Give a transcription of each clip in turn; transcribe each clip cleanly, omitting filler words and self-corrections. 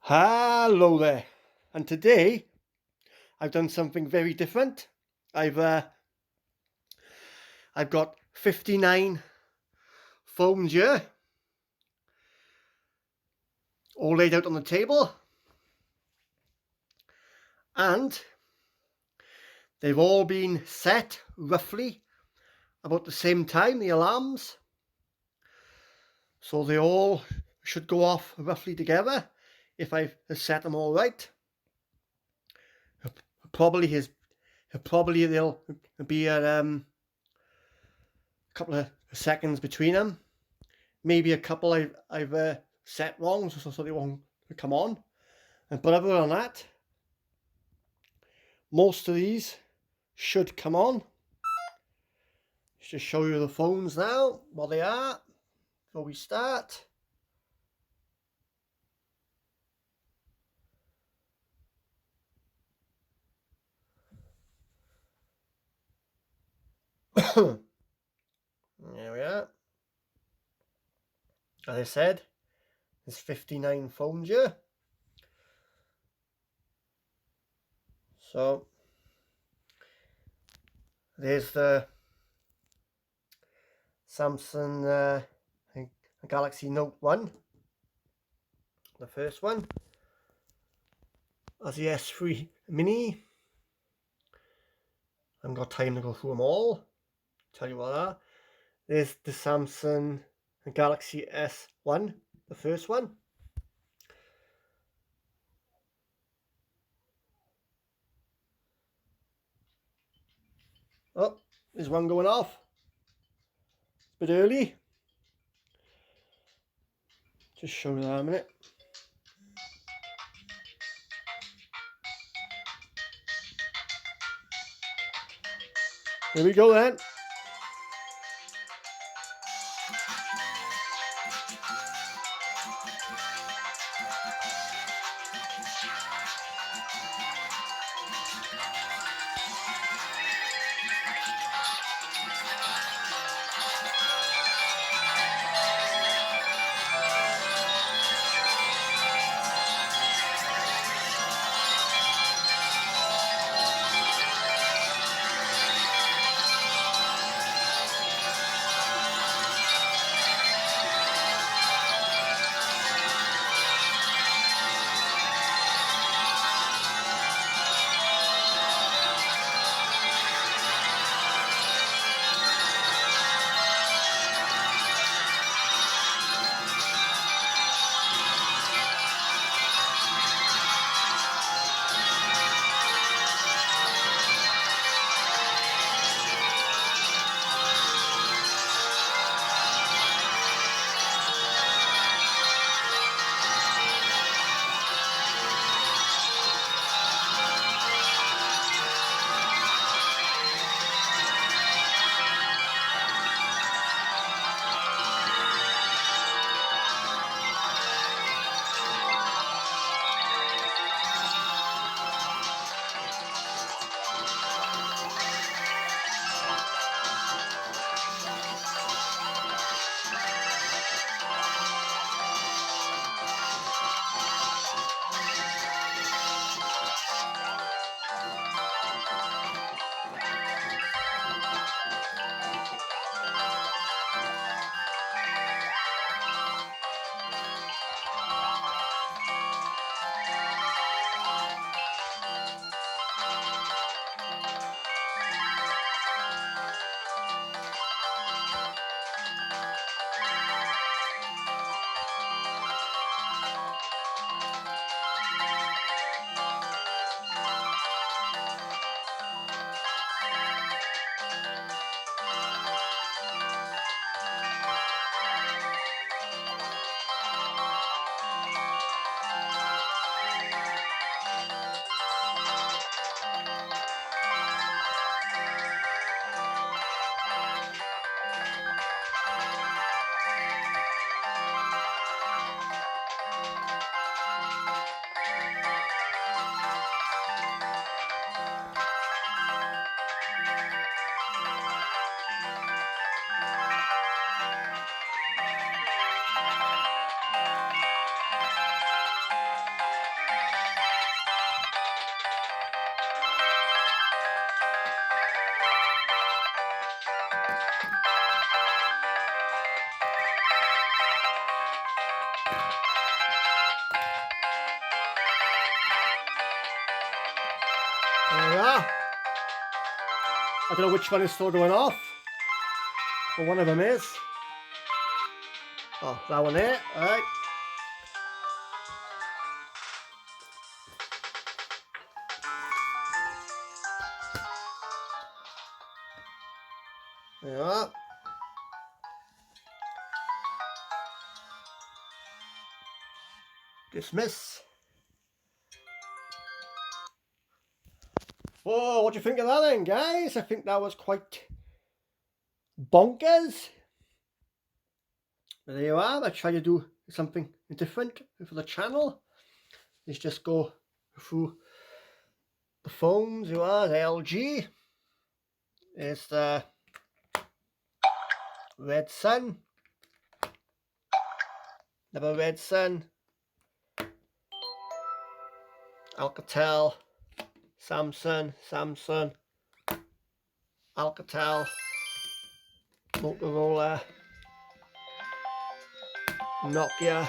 Hello there, and today I've done something very different. I've got 59 phones here, all laid out on the table, and they've all been set roughly about the same time, the alarms, so they all should go off roughly together if I've set them all right. Probably they'll be a couple of seconds between them. Maybe a couple I've set wrong, so they won't come on. But other than that, most of these should come on. Just show you the phones now, what they are, before we start. There we are. As I said, there's 59 phones here. So there's the Samsung Galaxy Note 1, the first one. As the S3 Mini. I haven't got time to go through them all. Tell you what they are. There's the Samsung Galaxy S1, the first one. Oh, there's one going off. It's a bit early. Just show you that a minute. Here we go then. are. I don't know which one is still going off, but one of them is. Oh, that one there, alright. There you are. Dismiss. Oh, what do you think of that then, guys? I think that was quite bonkers. But there you are. I try to do something different for the channel. Let's just go through the phones. You are the LG. There's the Red Sun. Another Red Sun. Alcatel. Samsung, Alcatel, Motorola, Nokia,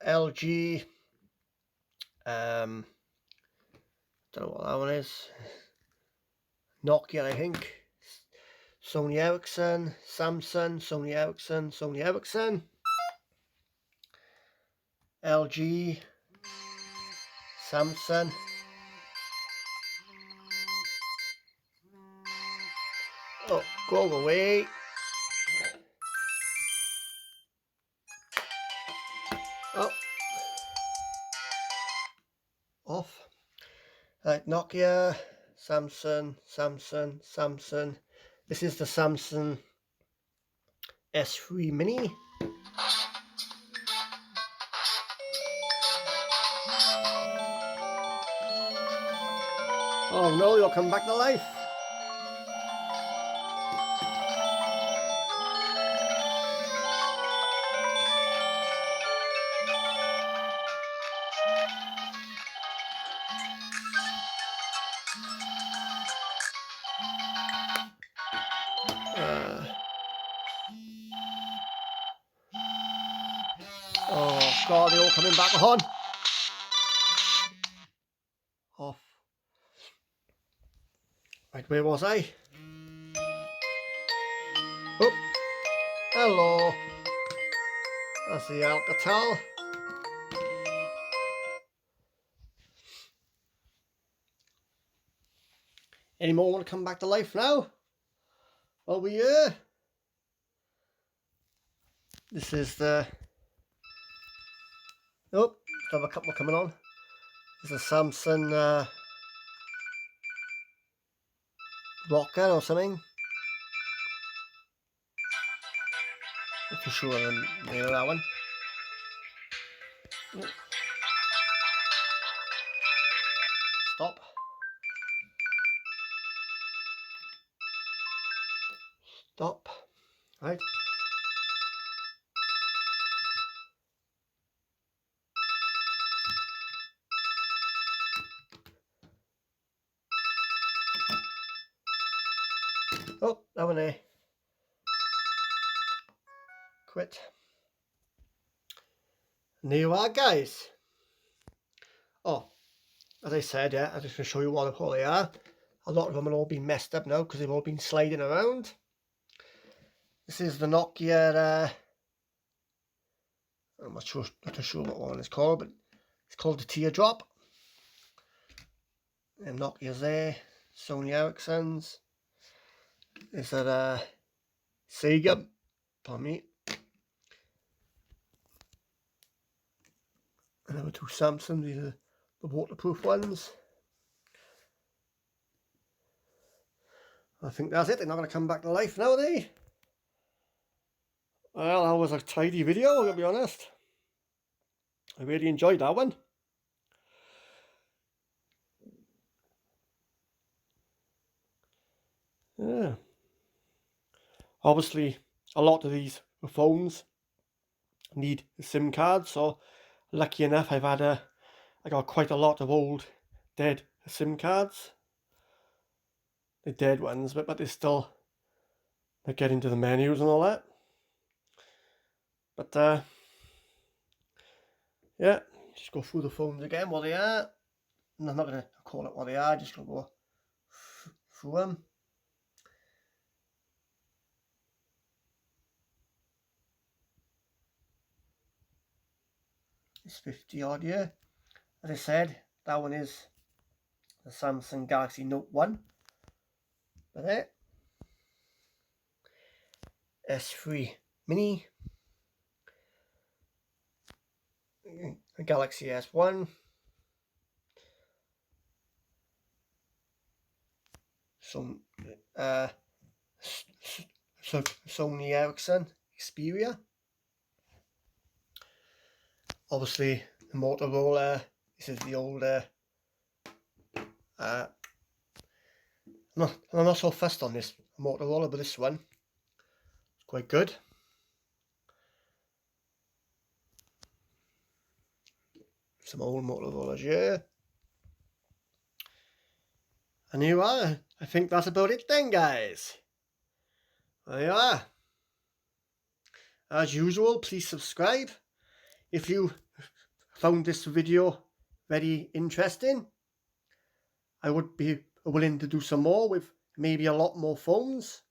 LG, don't know what that one is, Nokia I think, Sony Ericsson, Samsung, Sony Ericsson, LG, Samsung, oh, go away, oh, off, right, Nokia, Samsung, this is the Samsung S3 Mini. Oh no, you'll come back to life. Oh God, they're all coming back on. Off. Right, where was I? Oh, hello. That's the Alcatel. Any more want to come back to life now? Well, we here. This is the. Oh, I have a couple coming on. This is a Samsung Rocker or something. Not too sure the name of that one. Stop. Stop. Right. Oh, that one there. Quit. And there you are, guys. Oh, as I said, yeah, I'm just going to show you what they are. A lot of them have all been messed up now because they've all been sliding around. This is the Nokia, I'm not too sure what one it's called, but it's called the Teardrop. And Nokia's there, Sony Ericsson's. Is that Sega? Pardon me. Another two Samsung. These are the waterproof ones. I think that's it. They're not going to come back to life now, are they? Well, that was a tidy video, I'm going to be honest. I really enjoyed that one. Yeah. Obviously, a lot of these phones need a SIM card, so lucky enough I got quite a lot of old dead SIM cards. The dead ones, but they're still like get into the menus and all that. But yeah, just go through the phones again, what they are. And I'm not going to call it what they are, just going to go through them. It's 50 odd, yeah. As I said, that one is the Samsung Galaxy Note 1. But there. S3 Mini. Galaxy S1. Some Sony Ericsson Xperia. Obviously the Motorola. This is the older. I'm not so fussed on this Motorola, but this one is quite good. Some old Motorola's, yeah. And here you are. I think that's about it then, guys. There you are. As usual, please subscribe. If you found this video very interesting, I would be willing to do some more with maybe a lot more phones.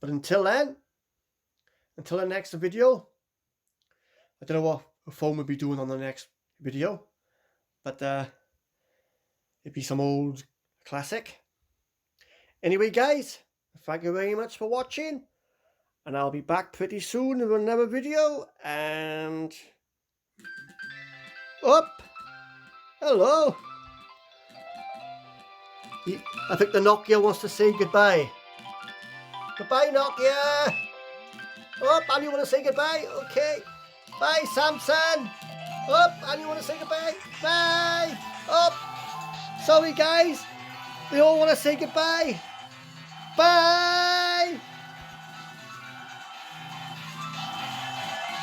But until then, until the next video, I don't know what phone we'll be doing on the next video, but it'd be some old classic. Anyway, guys, thank you very much for watching, and I'll be back pretty soon with another video. And hello. I think the Nokia wants to say goodbye. Goodbye, Nokia. And you want to say goodbye? Okay. Bye, Samsung. And you want to say goodbye? Bye. Sorry, guys. They all want to say goodbye. Bye.